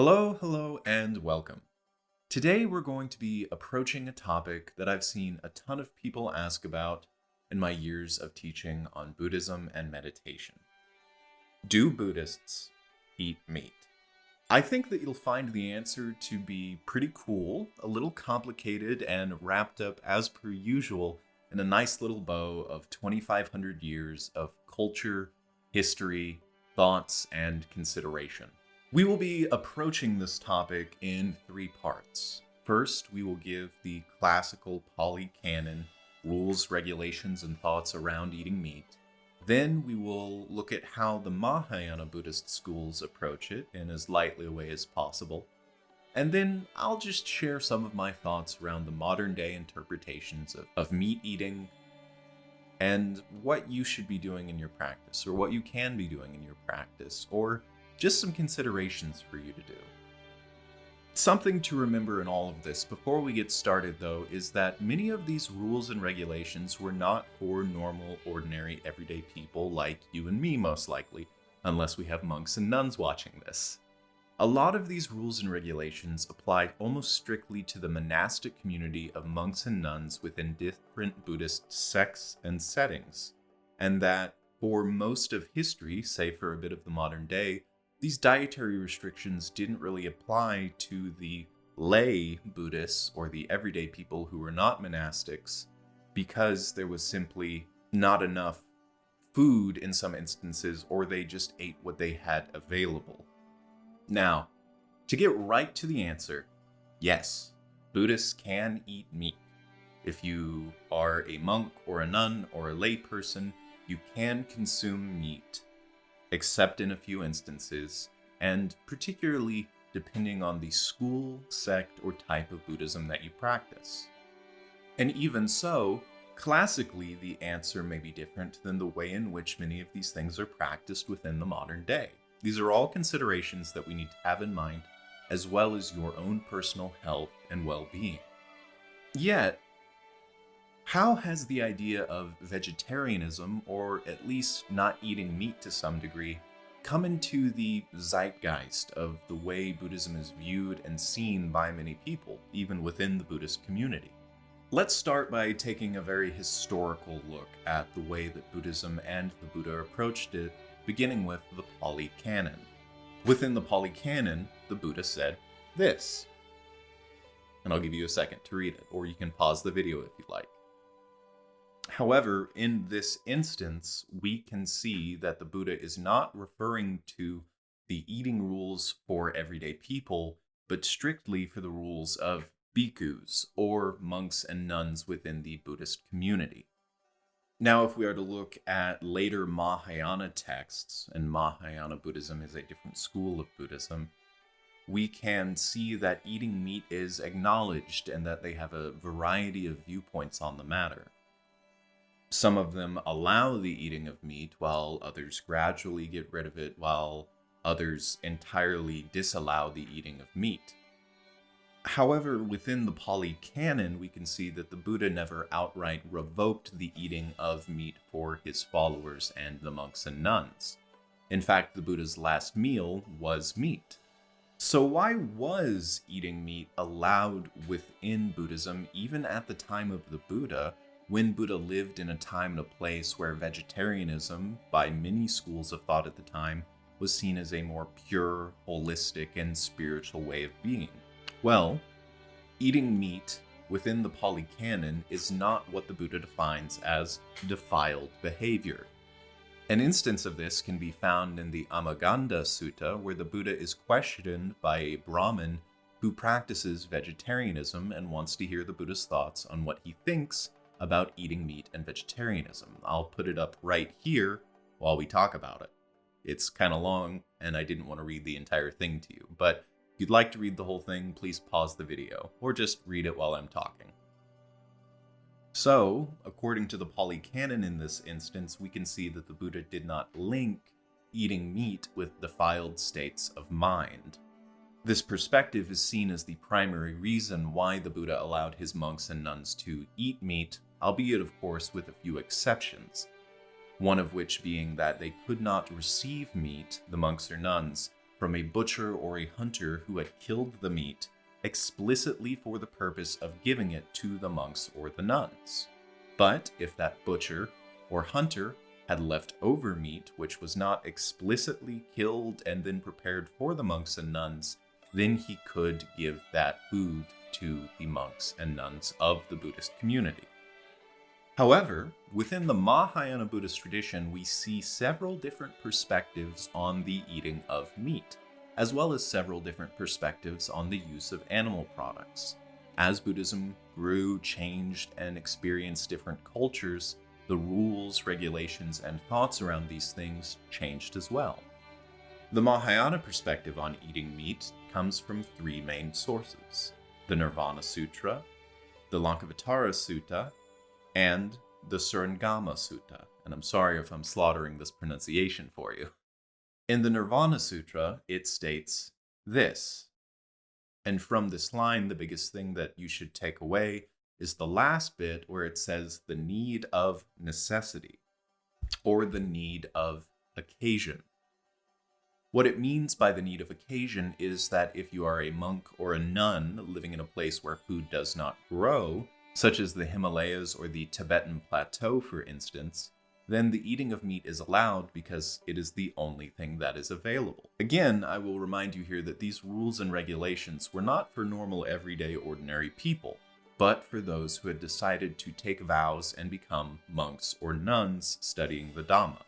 Hello, and welcome. Today we're going to be approaching a topic that I've seen a ton of people ask about in my years of teaching on Buddhism and meditation. Do Buddhists eat meat? I think that you'll find the answer to be pretty cool, a little complicated, and wrapped up as per usual in a nice little bow of 2,500 years of culture, history, thoughts, and consideration. We will be approaching this topic in three parts. First, we will give the classical Pali Canon rules, regulations, and thoughts around eating meat. Then we will look at how the Mahayana Buddhist schools approach it in as lightly a way as possible. And then I'll just share some of my thoughts around the modern day interpretations of meat eating and what you should be doing in your practice, or what you can be doing in your practice, or just some considerations for you to do. Something to remember in all of this before we get started, though, is that many of these rules and regulations were not for normal, ordinary, everyday people like you and me, most likely, unless we have monks and nuns watching this. A lot of these rules and regulations apply almost strictly to the monastic community of monks and nuns within different Buddhist sects and settings, and that for most of history, save for a bit of the modern day, these dietary restrictions didn't really apply to the lay Buddhists or the everyday people who were not monastics because there was simply not enough food in some instances, or they just ate what they had available. Now, to get right to the answer, yes, Buddhists can eat meat. If you are a monk or a nun or a lay person, you can consume meat, except in a few instances, and particularly depending on the school, sect, or type of Buddhism that you practice. And even so, classically, the answer may be different than the way in which many of these things are practiced within the modern day. These are all considerations that we need to have in mind, as well as your own personal health and well-being. Yet, how has the idea of vegetarianism, or at least not eating meat to some degree, come into the zeitgeist of the way Buddhism is viewed and seen by many people, even within the Buddhist community? Let's start by taking a very historical look at the way that Buddhism and the Buddha approached it, beginning with the Pali Canon. Within the Pali Canon, the Buddha said this, and I'll give you a second to read it, or you can pause the video if you'd like. However, in this instance, we can see that the Buddha is not referring to the eating rules for everyday people, but strictly for the rules of bhikkhus, or monks and nuns within the Buddhist community. Now, if we are to look at later Mahayana texts, and Mahayana Buddhism is a different school of Buddhism, we can see that eating meat is acknowledged and that they have a variety of viewpoints on the matter. Some of them allow the eating of meat, while others gradually get rid of it, while others entirely disallow the eating of meat. However, within the Pali Canon, we can see that the Buddha never outright revoked the eating of meat for his followers and the monks and nuns. In fact, the Buddha's last meal was meat. So why was eating meat allowed within Buddhism even at the time of the Buddha, when Buddha lived in a time and a place where vegetarianism, by many schools of thought at the time, was seen as a more pure, holistic, and spiritual way of being? Well, eating meat within the Pali Canon is not what the Buddha defines as defiled behavior. An instance of this can be found in the Amagandha Sutta, where the Buddha is questioned by a Brahmin who practices vegetarianism and wants to hear the Buddha's thoughts on what he thinks about eating meat and vegetarianism. I'll put it up right here while we talk about it. It's kind of long, and I didn't want to read the entire thing to you, but if you'd like to read the whole thing, please pause the video, or just read it while I'm talking. So, according to the Pali Canon in this instance, we can see that the Buddha did not link eating meat with defiled states of mind. This perspective is seen as the primary reason why the Buddha allowed his monks and nuns to eat meat, albeit of course with a few exceptions. One of which being that they could not receive meat, the monks or nuns, from a butcher or a hunter who had killed the meat explicitly for the purpose of giving it to the monks or the nuns. But if that butcher or hunter had left over meat which was not explicitly killed and then prepared for the monks and nuns, then he could give that food to the monks and nuns of the Buddhist community. However, within the Mahayana Buddhist tradition, we see several different perspectives on the eating of meat, as well as several different perspectives on the use of animal products. As Buddhism grew, changed, and experienced different cultures, the rules, regulations, and thoughts around these things changed as well. The Mahayana perspective on eating meat comes from three main sources: the Nirvana Sutra, the Lankavatara Sutta, and the Surangama Sutta. And I'm sorry if I'm slaughtering this pronunciation for you. In the Nirvana Sutra, it states this. And from this line, the biggest thing that you should take away is the last bit where it says the need of necessity, or the need of occasion. What it means by the need of occasion is that if you are a monk or a nun living in a place where food does not grow, such as the Himalayas or the Tibetan Plateau, for instance, then the eating of meat is allowed because it is the only thing that is available. Again, I will remind you here that these rules and regulations were not for normal, everyday, ordinary people, but for those who had decided to take vows and become monks or nuns studying the Dhamma.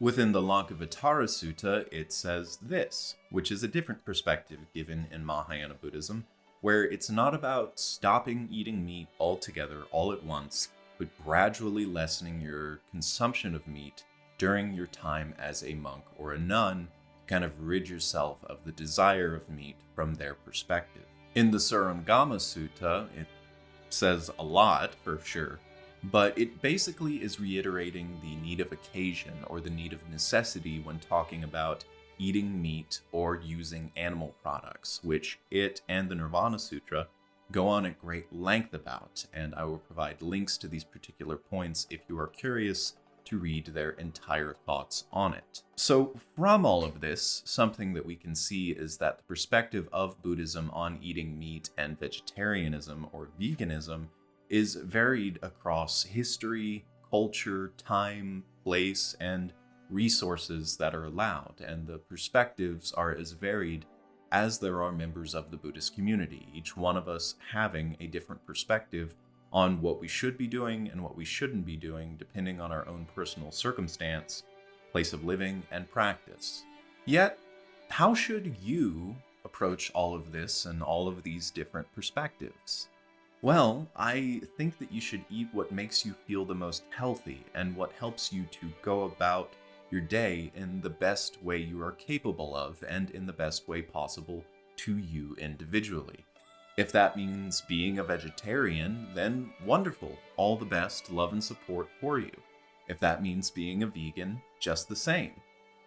Within the Lankavatara Sutta, it says this, which is a different perspective given in Mahayana Buddhism, where it's not about stopping eating meat altogether all at once, but gradually lessening your consumption of meat during your time as a monk or a nun, to kind of rid yourself of the desire of meat from their perspective. In the Surangama Sutta, it says a lot, for sure, but it basically is reiterating the need of occasion or the need of necessity when talking about eating meat or using animal products, which it and the Nirvana Sutra go on at great length about, and I will provide links to these particular points if you are curious to read their entire thoughts on it. So from all of this, something that we can see is that the perspective of Buddhism on eating meat and vegetarianism or veganism is varied across history, culture, time, place, and resources that are allowed, and the perspectives are as varied as there are members of the Buddhist community, each one of us having a different perspective on what we should be doing and what we shouldn't be doing, depending on our own personal circumstance, place of living, and practice. Yet, how should you approach all of this and all of these different perspectives? Well, I think that you should eat what makes you feel the most healthy and what helps you to go about your day in the best way you are capable of and in the best way possible to you individually. If that means being a vegetarian, then wonderful, all the best love and support for you. If that means being a vegan, just the same.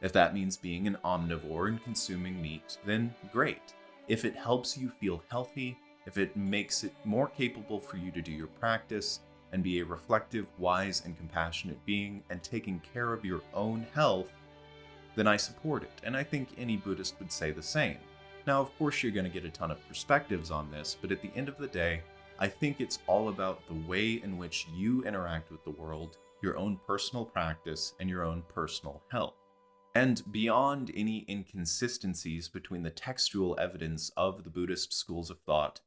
If that means being an omnivore and consuming meat, then great. If it helps you feel healthy, if it makes it more capable for you to do your practice and be a reflective, wise, and compassionate being and taking care of your own health, then I support it. And I think any Buddhist would say the same. Now, of course, you're going to get a ton of perspectives on this, but at the end of the day, I think it's all about the way in which you interact with the world, your own personal practice, and your own personal health. And beyond any inconsistencies between the textual evidence of the Buddhist schools of thought,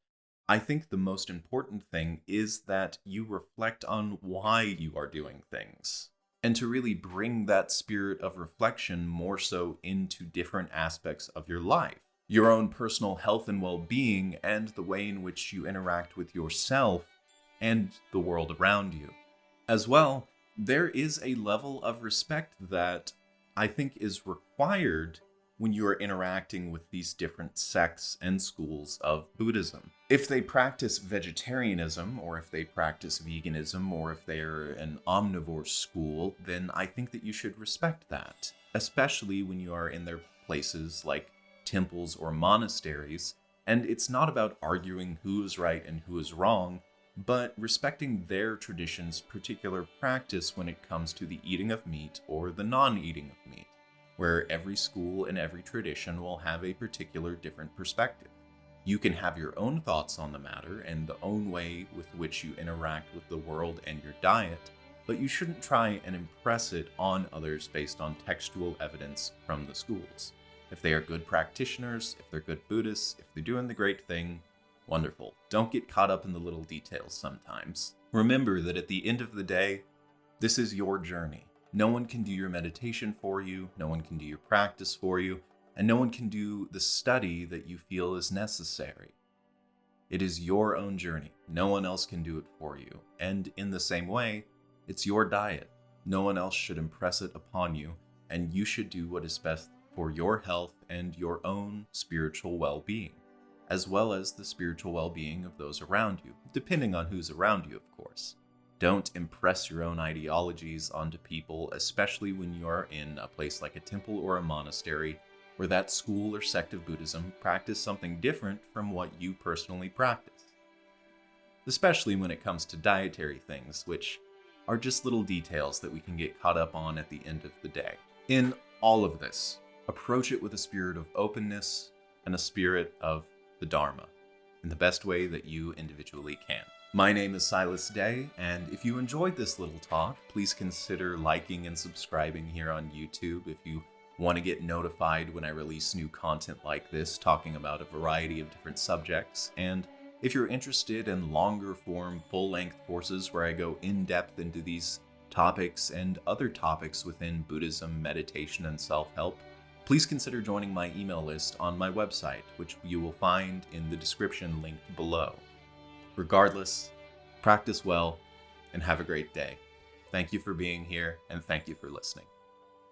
I think the most important thing is that you reflect on why you are doing things, and to really bring that spirit of reflection more so into different aspects of your life, your own personal health and well-being, and the way in which you interact with yourself and the world around you. As well, there is a level of respect that I think is required when you are interacting with these different sects and schools of Buddhism. If they practice vegetarianism, or if they practice veganism, or if they're an omnivore school, then I think that you should respect that, especially when you are in their places like temples or monasteries. And it's not about arguing who is right and who is wrong, but respecting their tradition's particular practice when it comes to the eating of meat or the non-eating of meat. where every school and every tradition will have a particular different perspective. You can have your own thoughts on the matter and the own way with which you interact with the world and your diet, but you shouldn't try and impress it on others based on textual evidence from the schools. If they are good practitioners, if they're good Buddhists, if they're doing the great thing, wonderful. Don't get caught up in the little details sometimes. Remember that at the end of the day, this is your journey. No one can do your meditation for you, no one can do your practice for you, and no one can do the study that you feel is necessary. It is your own journey. No one else can do it for you. And in the same way, it's your diet. No one else should impress it upon you, and you should do what is best for your health and your own spiritual well-being, as well as the spiritual well-being of those around you, depending on who's around you, of course. Don't impress your own ideologies onto people, especially when you're in a place like a temple or a monastery, where that school or sect of Buddhism practice something different from what you personally practice. Especially when it comes to dietary things, which are just little details that we can get caught up on at the end of the day. In all of this, approach it with a spirit of openness and a spirit of the Dharma, in the best way that you individually can. My name is Silas Day, and if you enjoyed this little talk, please consider liking and subscribing here on YouTube if you want to get notified when I release new content like this, talking about a variety of different subjects. And if you're interested in longer form, full-length courses where I go in-depth into these topics and other topics within Buddhism, meditation, and self-help, please consider joining my email list on my website, which you will find in the description linked below. Regardless, practice well and have a great day. Thank you for being here, and thank you for listening.